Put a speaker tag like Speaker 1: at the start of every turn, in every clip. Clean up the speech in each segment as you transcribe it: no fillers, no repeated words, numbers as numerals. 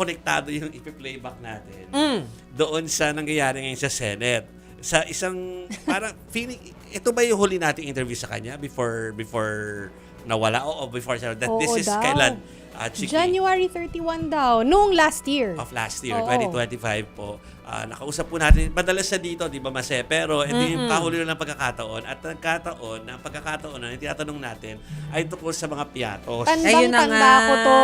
Speaker 1: konektado yung ipi-playback natin doon sa nangyayari ngayon sa Senate. Sa isang, parang feeling, ito ba yung huli nating interview sa kanya before nawala? O before siya, that this
Speaker 2: Oo
Speaker 1: is
Speaker 2: daw.
Speaker 1: kailan? Chiki?
Speaker 2: January 31 daw. Noong last year.
Speaker 1: Of last year,
Speaker 2: Oo.
Speaker 1: 2025 po. Nakausap po natin, madalas siya dito, di ba, Mase? Pero ito yung kahuli lang ng pagkakataon. At nagkataon, ang pagkakataon na tinatanong natin ay tungkol sa mga piatos.
Speaker 3: Ayun na
Speaker 2: Tandang-tanda
Speaker 3: nga.
Speaker 2: ko to.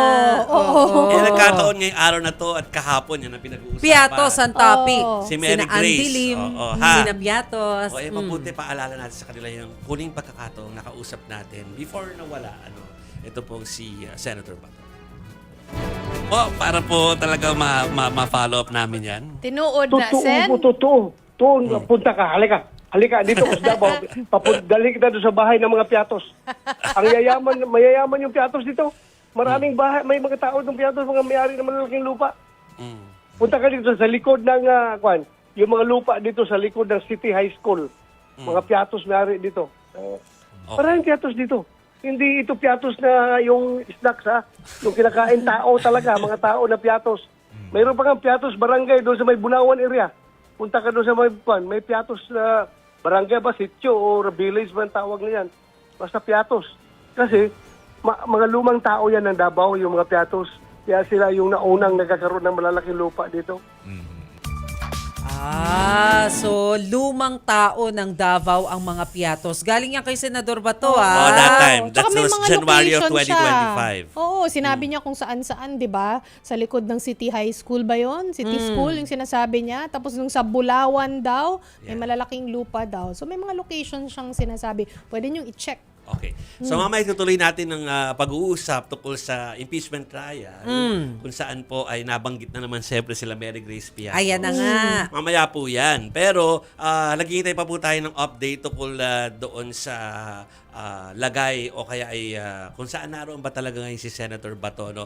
Speaker 2: Oo.
Speaker 1: Nagkataon ngayong araw na to at kahapon yan ang pinag-uusapan.
Speaker 3: Piatos ang topic.
Speaker 2: Oo.
Speaker 1: Si Mary
Speaker 3: Sina
Speaker 1: Grace.
Speaker 3: Andilim,
Speaker 1: Oo, ha?
Speaker 3: sina Piatos.
Speaker 1: O, mabuti paalala natin sa kanila yung huling pagkakataong nakausap natin before nawala, ito pong si Senator Bato. O, para po talaga ma-follow up namin yan.
Speaker 2: Tinuod na, Sen.
Speaker 4: Totoo. Punta ka. Halika dito sa Davao. Dali kita doon sa bahay ng mga piatos. Ang mayayaman yung piatos dito. Maraming bahay, may mga tao ng piatos, mga may-ari ng malalaking lupa. Punta ka dito sa likod ng, yung mga lupa dito sa likod ng City High School. Mga piatos may-ari dito. Maraming piatos dito. Hindi ito piatos na yung snacks, ha? Yung kinakain tao talaga, mga tao na piatos. Mayroon pa nga piatos barangay doon sa may Bunawan area. Punta ka doon sa may piatos na barangay ba, sitio or village ba ang tawag na yan. Basta piatos. Kasi mga lumang tao yan ng Davao, yung mga piatos. Kaya sila yung naunang nagkakaroon ng malalaking lupa dito.
Speaker 3: So lumang tao ng Davao ang mga Piatos. Galing yan kay Senador Bato,
Speaker 1: That time. That
Speaker 2: Tsaka may
Speaker 1: was
Speaker 2: mga
Speaker 1: January of
Speaker 2: location siya.
Speaker 1: 2025.
Speaker 2: Oo, sinabi niya kung saan-saan, di ba? Sa likod ng City High School ba yon? City School, yung sinasabi niya. Tapos nung sa Bulawan daw, may malalaking lupa daw. So may mga location siyang sinasabi. Pwede niyong i-check.
Speaker 1: Okay. So mamaya tutuloy natin ng pag-uusap tungkol sa impeachment trial kung saan po ay nabanggit na naman siyempre sila Mary Grace Piatos.
Speaker 3: Ayan na nga.
Speaker 1: Mamaya po yan. Pero naghihintay pa po tayo ng update tungkol doon sa lagay o kaya ay kung saan naroon ba talaga ngayon si Senator Bato. No?